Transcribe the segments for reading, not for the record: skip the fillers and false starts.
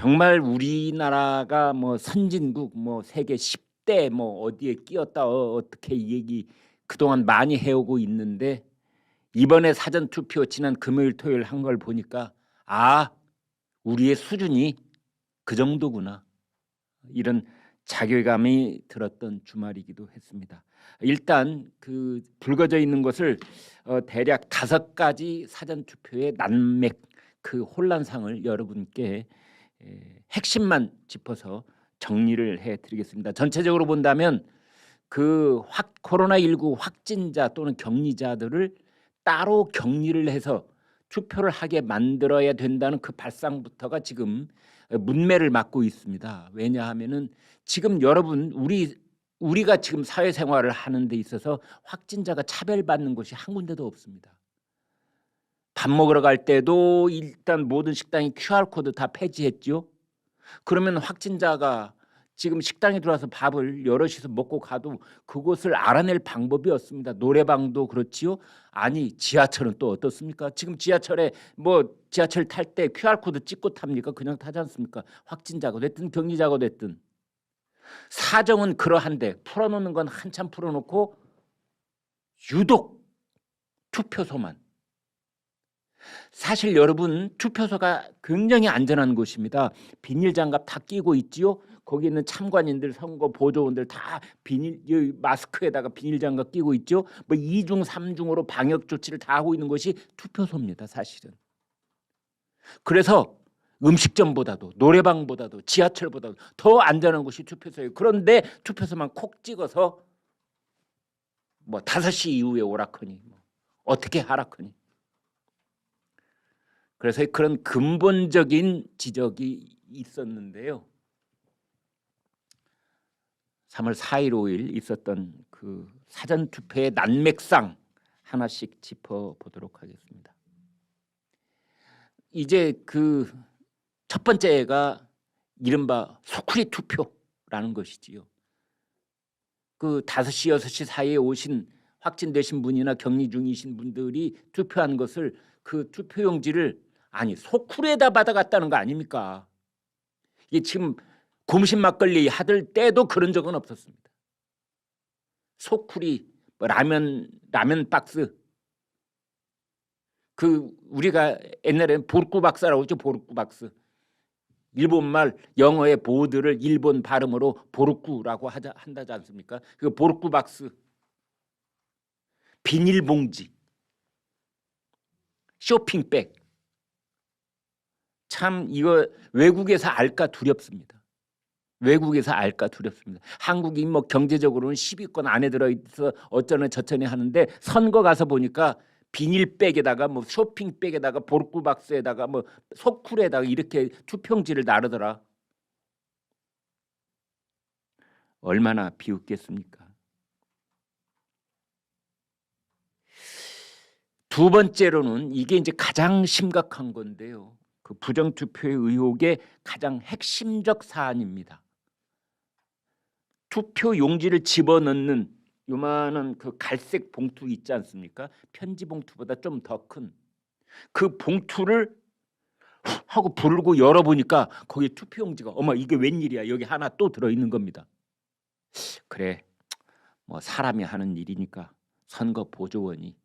정말 우리나라가 뭐 선진국 뭐 세계 10대 뭐 어디에 끼었다 어떻게 이 얘기 그동안 많이 해오고 있는데 이번에 사전 투표 지난 금요일 토요일 한 걸 보니까 아, 우리의 수준이 그 정도구나. 이런 자괴감이 들었던 주말이기도 했습니다. 일단 그 불거져 있는 것을 대략 5가지 사전 투표의 난맥 그 혼란상을 여러분께 핵심만 짚어서 정리를 해드리겠습니다. 전체적으로 본다면 그 코로나19 확진자 또는 격리자들을 따로 격리를 해서 투표를 하게 만들어야 된다는 그 발상부터가 지금 문매를 맞고 있습니다. 왜냐하면은 지금 여러분 우리가 지금 사회생활을 하는 데 있어서 확진자가 차별받는 곳이 한 군데도 없습니다. 밥 먹으러 갈 때도 일단 모든 식당이 QR코드 다 폐지했죠. 그러면 확진자가 지금 식당에 들어와서 밥을 여럿이서 먹고 가도 그것을 알아낼 방법이 없습니다. 노래방도 그렇지요. 아니 지하철은 또 어떻습니까? 지금 지하철에 뭐 지하철 탈 때 QR코드 찍고 탑니까? 그냥 타지 않습니까? 확진자가 됐든 격리자가 됐든. 사정은 그러한데 풀어놓는 건 한참 풀어놓고 유독 투표소만. 사실 여러분 투표소가 굉장히 안전한 곳입니다. 비닐장갑 다 끼고 있지요. 거기 있는 참관인들, 선거 보조원들 다 마스크에다가 비닐장갑 끼고 있죠. 뭐 2중, 3중으로 방역 조치를 다 하고 있는 것이 투표소입니다. 사실은. 그래서 음식점보다도 노래방보다도 지하철보다도 더 안전한 곳이 투표소예요. 그런데 투표소만 콕 찍어서 뭐 5시 이후에 오라커니 뭐 어떻게 하라커니. 그래서 그런 근본적인 지적이 있었는데요. 3월 4일 5일 있었던 그 사전투표의 난맥상 하나씩 짚어보도록 하겠습니다. 이제 그 첫 번째가 이른바 소쿠리 투표라는 것이지요. 그 5시 6시 사이에 오신 확진되신 분이나 격리 중이신 분들이 투표한 것을 그 투표용지를 아니 소쿠리에다 받아갔다는 거 아닙니까? 이게 지금 곰신 막걸리 하들 때도 그런 적은 없었습니다. 소쿠리 뭐 라면 박스 그 우리가 옛날에는 보르쿠 박스라고 했죠. 보르쿠 박스. 일본말 영어의 보드를 일본 발음으로 보르쿠라고 한다지 않습니까? 그 보르쿠 박스, 비닐봉지, 쇼핑백. 참 이거 외국에서 알까 두렵습니다. 외국에서 알까 두렵습니다. 한국이 뭐 경제적으로는 10위권 안에 들어있어 어쩌네 저쩌네 하는데 선거 가서 보니까 비닐백에다가 뭐 쇼핑백에다가 보르쿠 박스에다가 뭐 소쿠리에다가 이렇게 투표용지를 나르더라. 얼마나 비웃겠습니까? 두 번째로는 이게 이제 가장 심각한 건데요. 그 부정투표의 의혹의 가장 핵심적 사안입니다. 투표 용지를 집어넣는 요만한 그 갈색 봉투 있지 않습니까? 편지 봉투보다 좀 더 큰 그 봉투를 하고 부르고 열어보니까 거기에 투표 용지가 어머 이게 웬일이야 여기 하나 또 들어있는 겁니다. 그래 뭐 사람이 하는 일이니까 선거 보조원이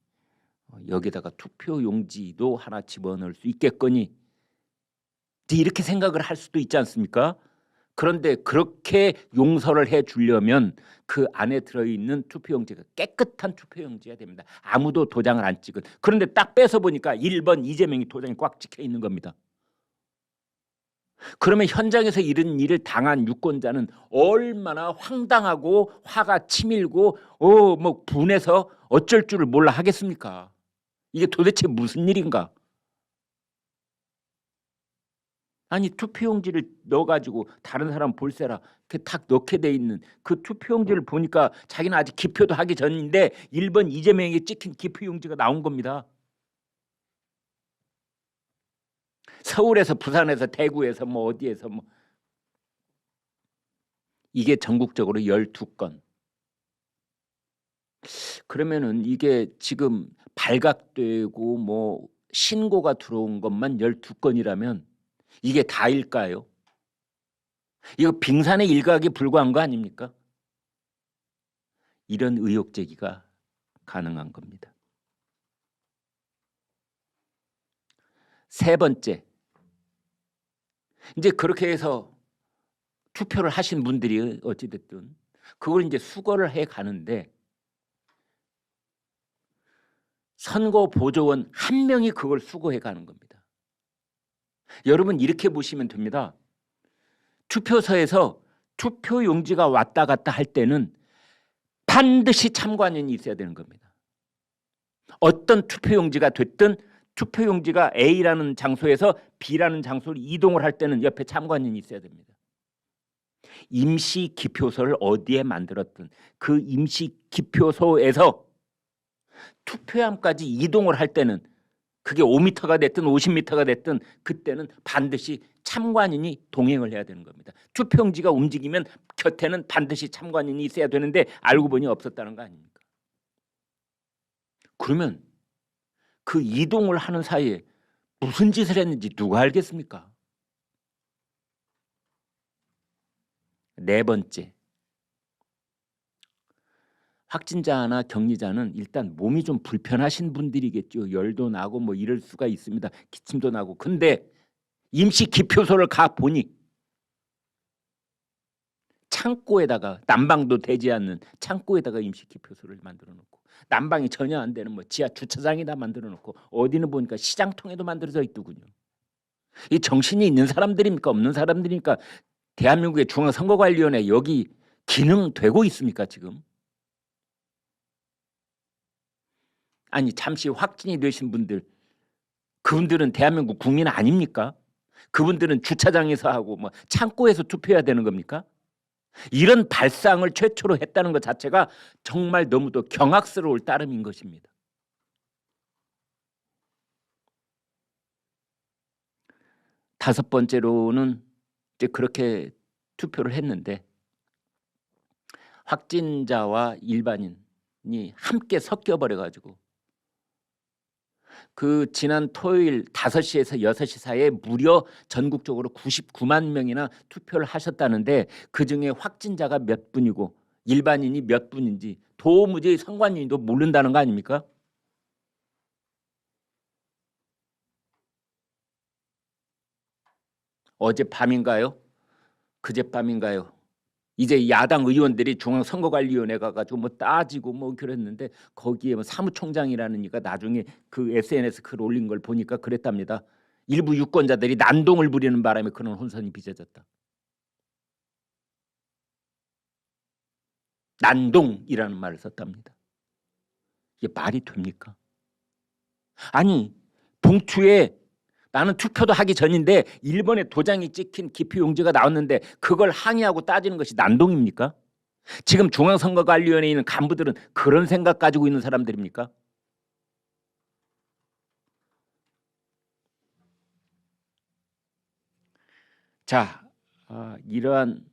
여기다가 투표 용지도 하나 집어넣을 수 있겠거니 이렇게 생각을 할 수도 있지 않습니까? 그런데 그렇게 용서를 해주려면 그 안에 들어있는 투표용지가 깨끗한 투표용지가 됩니다. 아무도 도장을 안 찍은. 그런데 딱 빼서 보니까 1번 이재명이 도장이 꽉 찍혀 있는 겁니다. 그러면 현장에서 이런 일을 당한 유권자는 얼마나 황당하고 화가 치밀고 뭐 분해서 어쩔 줄을 몰라 하겠습니까? 이게 도대체 무슨 일인가? 아니 투표용지를 넣어가지고 다른 사람 볼세라 이렇게 탁 넣게 돼 있는 그 투표용지를 보니까 자기는 아직 기표도 하기 전인데 1번 이재명이 찍힌 기표용지가 나온 겁니다. 서울에서 부산에서 대구에서 뭐 어디에서 뭐 이게 전국적으로 12건. 그러면은 이게 지금 발각되고 뭐 신고가 들어온 것만 12건이라면 이게 다일까요? 이거 빙산의 일각에 불과한 거 아닙니까? 이런 의혹 제기가 가능한 겁니다. 세 번째, 이제 그렇게 해서 투표를 하신 분들이 어찌됐든 그걸 이제 수거를 해 가는데 선거보조원 한 명이 그걸 수거해 가는 겁니다. 여러분 이렇게 보시면 됩니다. 투표소에서 투표용지가 왔다 갔다 할 때는 반드시 참관인이 있어야 되는 겁니다. 어떤 투표용지가 됐든 투표용지가 A라는 장소에서 B라는 장소로 이동을 할 때는 옆에 참관인이 있어야 됩니다. 임시 기표소를 어디에 만들었든 그 임시 기표소에서 투표함까지 이동을 할 때는 그게 5m가 됐든 50m가 됐든 그때는 반드시 참관인이 동행을 해야 되는 겁니다. 투표용지가 움직이면 곁에는 반드시 참관인이 있어야 되는데 알고 보니 없었다는 거 아닙니까? 그러면 그 이동을 하는 사이에 무슨 짓을 했는지 누가 알겠습니까? 네 번째, 확진자나 격리자는 일단 몸이 좀 불편하신 분들이겠죠. 열도 나고 뭐 이럴 수가 있습니다. 기침도 나고. 근데 임시 기표소를 가 보니 창고에다가 난방도 되지 않는 창고에다가 임시 기표소를 만들어 놓고 난방이 전혀 안 되는 뭐 지하 주차장에다 만들어 놓고 어디는 보니까 시장통에도 만들어져 있더군요. 이 정신이 있는 사람들입니까? 없는 사람들입니까? 대한민국의 중앙선거관리위원회 여기 기능 되고 있습니까 지금? 아니 잠시 확진이 되신 분들 그분들은 대한민국 국민 아닙니까? 그분들은 주차장에서 하고 뭐 창고에서 투표해야 되는 겁니까? 이런 발상을 최초로 했다는 것 자체가 정말 너무도 경악스러울 따름인 것입니다. 다섯 번째로는 이제 그렇게 투표를 했는데 확진자와 일반인이 함께 섞여버려 가지고 그 지난 토요일 5시에서 6시 사이에 무려 전국적으로 99만 명이나 투표를 하셨다는데 그중에 확진자가 몇 분이고 일반인이 몇 분인지 도무지 선관위도 모른다는 거 아닙니까? 어젯밤인가요? 그젯밤인가요? 이제 야당 의원들이 중앙선거관리위원회 가가지고 뭐 따지고 뭐 그랬는데 거기에 뭐 사무총장이라는 이가 나중에 그 SNS 글 올린 걸 보니까 그랬답니다. 일부 유권자들이 난동을 부리는 바람에 그런 혼선이 빚어졌다. 난동이라는 말을 썼답니다. 이게 말이 됩니까? 아니 봉투에 나는 투표도 하기 전인데 1번에 도장이 찍힌 기표용지가 나왔는데 그걸 항의하고 따지는 것이 난동입니까? 지금 중앙선거관리위원회에 있는 간부들은 그런 생각 가지고 있는 사람들입니까? 자, 이러한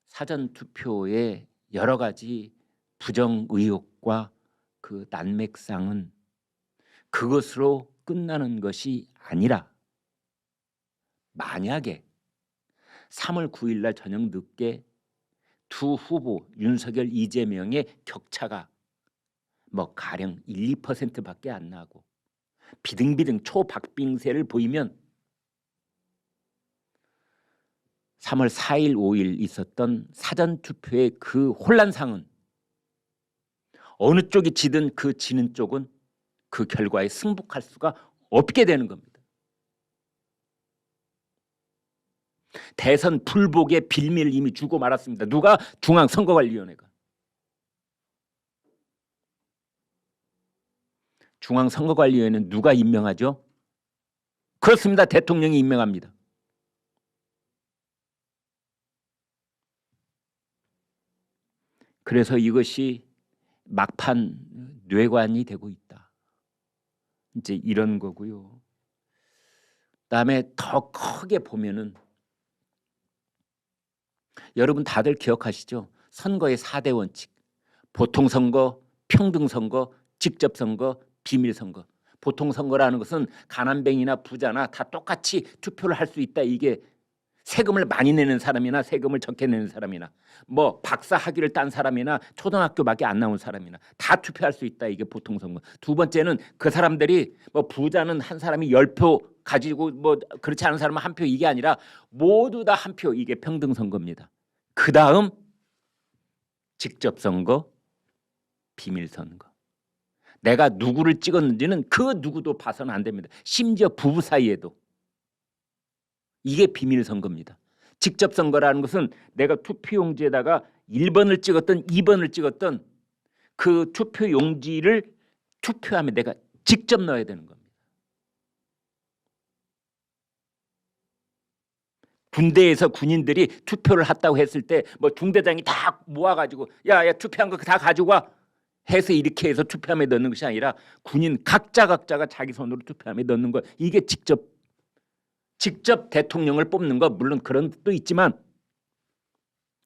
사전투표의 여러 가지 부정 의혹과 그 난맥상은 그것으로 끝나는 것이 아니라 만약에 3월 9일 날 저녁 늦게 두 후보 윤석열, 이재명의 격차가 뭐 가령 1, 2%밖에 안 나고 비등비등 초박빙세를 보이면 3월 4일, 5일 있었던 사전투표의 그 혼란상은 어느 쪽이 지든 그 지는 쪽은 그 결과에 승복할 수가 없게 되는 겁니다. 대선 불복의 빌미를 이미 주고 말았습니다. 누가? 중앙선거관리위원회가. 중앙선거관리위원회는 누가 임명하죠? 그렇습니다. 대통령이 임명합니다. 그래서 이것이 막판 뇌관이 되고 있다. 이제 이런 거고요. 그다음에 더 크게 보면은 여러분 다들 기억하시죠? 선거의 4대 원칙. 보통선거, 평등선거, 직접선거, 비밀선거. 보통선거라는 것은 가난뱅이나 부자나 다 똑같이 투표를 할 수 있다. 이게 세금을 많이 내는 사람이나 세금을 적게 내는 사람이나 뭐 박사 학위를 딴 사람이나 초등학교밖에 안 나온 사람이나 다 투표할 수 있다. 이게 보통 선거. 두 번째는 그 사람들이 뭐 부자는 한 사람이 10표 가지고 뭐 그렇지 않은 사람은 1표 이게 아니라 모두 다 1표. 이게 평등 선거입니다. 그다음 직접 선거, 비밀 선거. 내가 누구를 찍었는지는 그 누구도 봐서는 안 됩니다. 심지어 부부 사이에도. 이게 비밀 선거입니다. 직접 선거라는 것은 내가 투표용지에다가 1번을 찍었던 2번을 찍었던 그 투표용지를 투표함에 내가 직접 넣어야 되는 겁니다. 군대에서 군인들이 투표를 했다고 했을 때 뭐 중대장이 다 모아가지고 야 투표한 거 다 가지고 와 해서 이렇게 해서 투표함에 넣는 것이 아니라 군인 각자가 자기 손으로 투표함에 넣는 거. 이게 직접 대통령을 뽑는 거 물론 그런 뜻도 있지만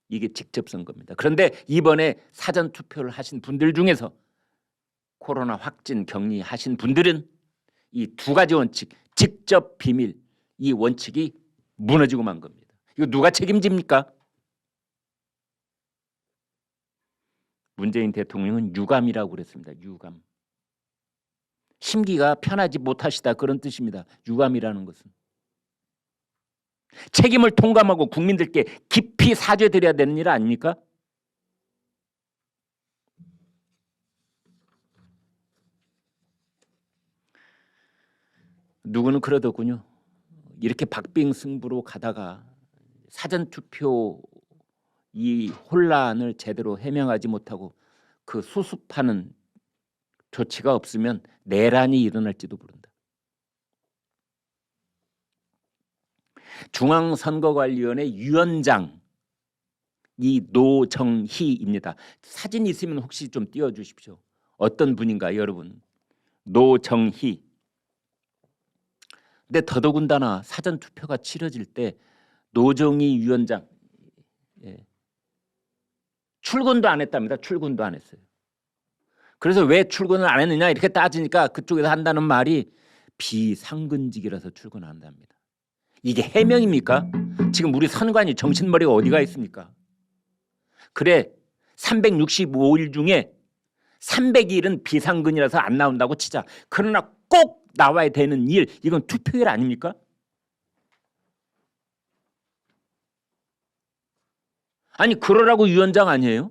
이게 직접 선거입니다. 그런데 이번에 사전 투표를 하신 분들 중에서 코로나 확진 격리하신 분들은 이 두 가지 원칙, 직접 비밀, 이 원칙이 무너지고 만 겁니다. 이거 누가 책임집니까? 문재인 대통령은 유감이라고 그랬습니다. 유감. 심기가 편하지 못하시다 그런 뜻입니다. 유감이라는 것은. 책임을 통감하고 국민들께 깊이 사죄드려야 되는 일 아닙니까? 누구는 그러더군요. 이렇게 박빙승부로 가다가 사전투표 이 혼란을 제대로 해명하지 못하고 그 수습하는 조치가 없으면 내란이 일어날지도 모른다. 중앙선거관리위원회 위원장 이 노정희입니다. 사진 있으면 혹시 좀 띄워주십시오. 어떤 분인가 여러분? 노정희. 근데 더더군다나 사전투표가 치러질 때 노정희 위원장 출근도 안 했답니다. 출근도 안 했어요. 그래서 왜 출근을 안 했느냐 이렇게 따지니까 그쪽에서 한다는 말이 비상근직이라서 출근 안 한답니다. 이게 해명입니까? 지금 우리 선관위 정신머리가 어디가 있습니까? 그래 365일 중에 300일은 비상근이라서 안 나온다고 치자. 그러나 꼭 나와야 되는 일, 이건 투표일 아닙니까? 아니 그러라고 위원장 아니에요?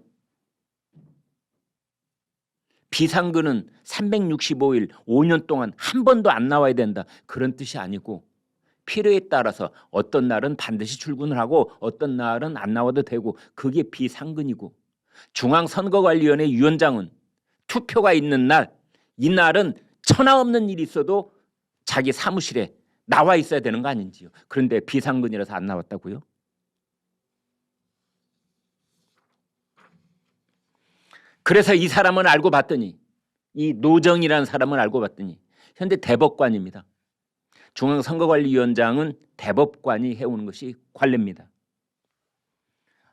비상근은 365일 5년 동안 한 번도 안 나와야 된다. 그런 뜻이 아니고 필요에 따라서 어떤 날은 반드시 출근을 하고 어떤 날은 안 나와도 되고 그게 비상근이고 중앙선거관리위원회 위원장은 투표가 있는 날 이날은 천하 없는 일이 있어도 자기 사무실에 나와 있어야 되는 거 아닌지요. 그런데 비상근이라서 안 나왔다고요? 그래서 이 사람은 알고 봤더니 이 노정이라는 사람을 알고 봤더니 현재 대법관입니다. 중앙선거관리위원장은 대법관이 해오는 것이 관례입니다.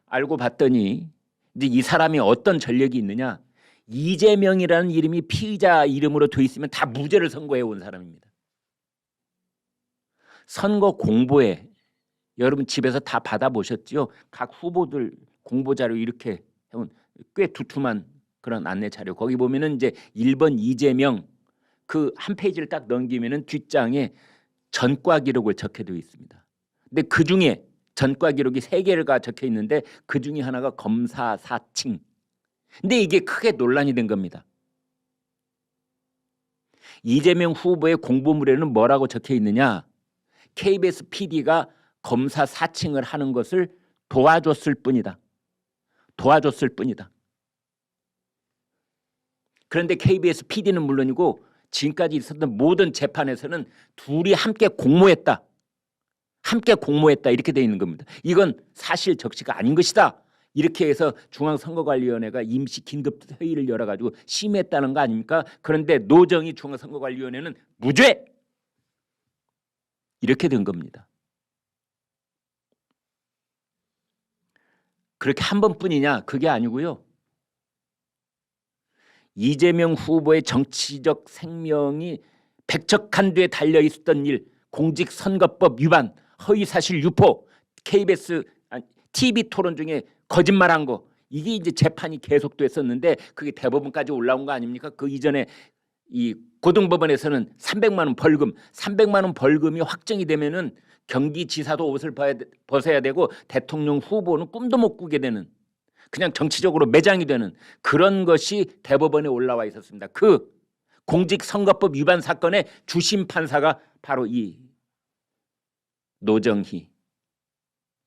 알고 봤더니 이제 이 사람이 어떤 전력이 있느냐. 이재명이라는 이름이 피의자 이름으로 돼 있으면 다 무죄를 선고해 온 사람입니다. 선거 공보에 여러분 집에서 다 받아보셨지요? 각 후보들 공보 자료 이렇게 해온 꽤 두툼한 그런 안내 자료. 거기 보면은 이제 1번 이재명 그 한 페이지를 딱 넘기면은 뒷장에 전과 기록을 적혀져 있습니다. 근데 그 중에 전과 기록이 3개가 적혀 있는데 그 중에 하나가 검사 사칭. 근데 이게 크게 논란이 된 겁니다. 이재명 후보의 공보물에는 뭐라고 적혀 있느냐? KBS PD가 검사 사칭을 하는 것을 도와줬을 뿐이다. 도와줬을 뿐이다. 그런데 KBS PD는 물론이고 지금까지 있었던 모든 재판에서는 둘이 함께 공모했다. 함께 공모했다 이렇게 되어 있는 겁니다. 이건 사실 적시가 아닌 것이다. 이렇게 해서 중앙선거관리위원회가 임시 긴급 회의를 열어가지고 심의했다는 거 아닙니까? 그런데 노정희 중앙선거관리위원회는 무죄! 이렇게 된 겁니다. 그렇게 한 번뿐이냐? 그게 아니고요. 이재명 후보의 정치적 생명이 백척한두에 달려있었던 일, 공직선거법 위반, 허위사실 유포, KBS TV 토론 중에 거짓말한 거 이게 이제 재판이 계속됐었는데 그게 대법원까지 올라온 거 아닙니까? 그 이전에 이 고등법원에서는 300만 원 벌금, 300만 원 벌금이 확정이 되면은 경기지사도 옷을 벗어야 되고 대통령 후보는 꿈도 못 꾸게 되는 그냥 정치적으로 매장이 되는 그런 것이 대법원에 올라와 있었습니다. 그 공직선거법 위반 사건의 주심 판사가 바로 이 노정희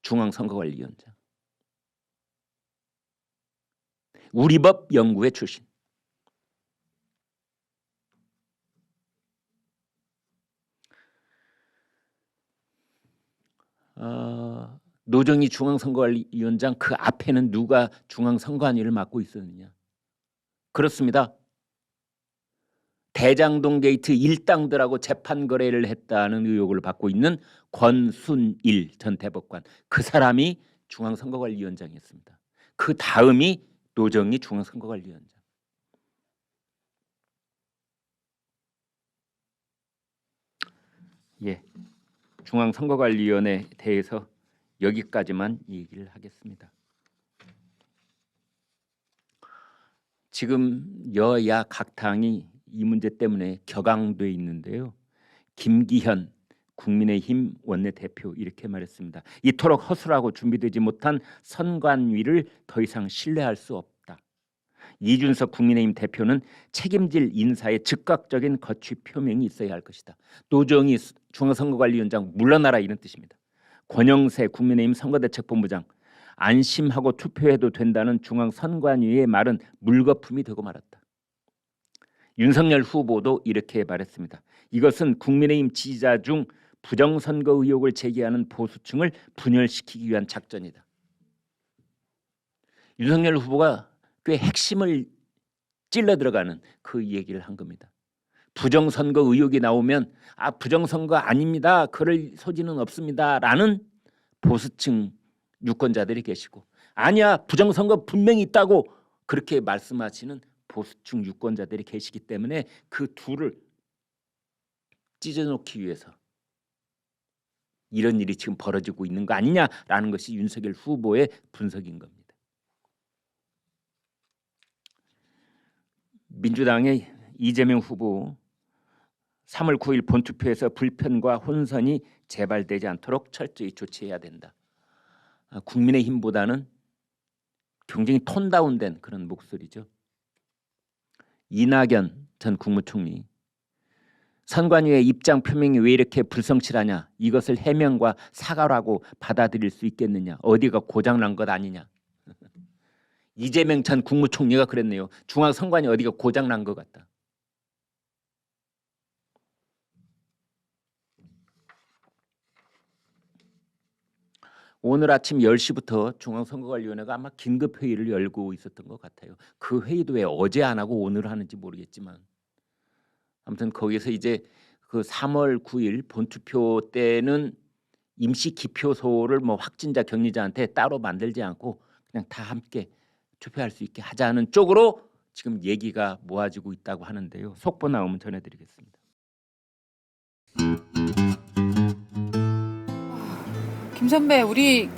중앙선거관리위원장. 우리법 연구회 출신. 노정희 중앙선거관리위원장 그 앞에는 누가 중앙선거관리를 맡고 있었느냐? 그렇습니다. 대장동 게이트 일당들하고 재판 거래를 했다는 의혹을 받고 있는 권순일 전 대법관. 그 사람이 중앙선거관리위원장이었습니다. 그 다음이 노정희 중앙선거관리위원장. 예, 중앙선거관리위원회에 대해서 여기까지만 얘기를 하겠습니다. 지금 여야 각 당이 이 문제 때문에 격앙돼 있는데요. 김기현 국민의힘 원내대표 이렇게 말했습니다. 이토록 허술하고 준비되지 못한 선관위를 더 이상 신뢰할 수 없다. 이준석 국민의힘 대표는 책임질 인사에 즉각적인 거취 표명이 있어야 할 것이다. 노정희 중앙선거관리위원장 물러나라 이런 뜻입니다. 권영세 국민의힘 선거대책본부장 안심하고 투표해도 된다는 중앙선관위의 말은 물거품이 되고 말았다. 윤석열 후보도 이렇게 말했습니다. 이것은 국민의힘 지지자 중 부정선거 의혹을 제기하는 보수층을 분열시키기 위한 작전이다. 윤석열 후보가 꽤 핵심을 찔러 들어가는 그 얘기를 한 겁니다. 부정선거 의혹이 나오면 부정선거 아닙니다. 그럴 소지는 없습니다. 라는 보수층 유권자들이 계시고 아니야 부정선거 분명히 있다고 그렇게 말씀하시는 보수층 유권자들이 계시기 때문에 그 둘을 찢어놓기 위해서 이런 일이 지금 벌어지고 있는 거 아니냐라는 것이 윤석열 후보의 분석인 겁니다. 민주당의 이재명 후보 3월 9일 본투표에서 불편과 혼선이 재발되지 않도록 철저히 조치해야 된다. 국민의힘보다는 굉장히 톤 다운된 그런 목소리죠. 이낙연 전 국무총리 선관위의 입장 표명이 왜 이렇게 불성실하냐? 이것을 해명과 사과라고 받아들일 수 있겠느냐? 어디가 고장난 것 아니냐? 이재명 전 국무총리가 그랬네요. 중앙선관위 어디가 고장난 것 같다. 오늘 아침 10시부터 중앙선거관리위원회가 아마 긴급회의를 열고 있었던 것 같아요. 그 회의도 왜 어제 안 하고 오늘 하는지 모르겠지만 아무튼 거기서 이제 그 3월 9일 본투표 때는 임시 기표소를 뭐 확진자 격리자한테 따로 만들지 않고 그냥 다 함께 투표할 수 있게 하자는 쪽으로 지금 얘기가 모아지고 있다고 하는데요. 속보 나오면 전해드리겠습니다. 김 선배, 우리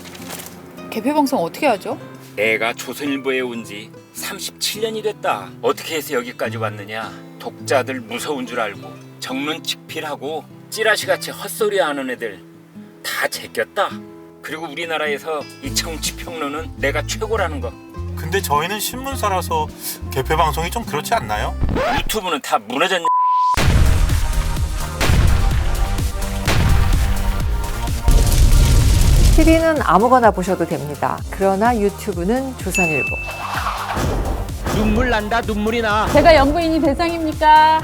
개표 방송 어떻게 하죠? 내가 조선일보에 온 지 37년이 됐다. 어떻게 해서 여기까지 왔느냐? 독자들 무서운 줄 알고 정론 직필하고 찌라시같이 헛소리하는 애들 다 제꼈다. 그리고 우리나라에서 이 정치평론은 내가 최고라는 거. 근데 저희는 신문사라서 개표 방송이 좀 그렇지 않나요? 유튜브는 다 무너졌냐? TV는 아무거나 보셔도 됩니다. 그러나 유튜브는 조선일보. 눈물 난다 눈물이 나. 제가 영부인이 대상입니까?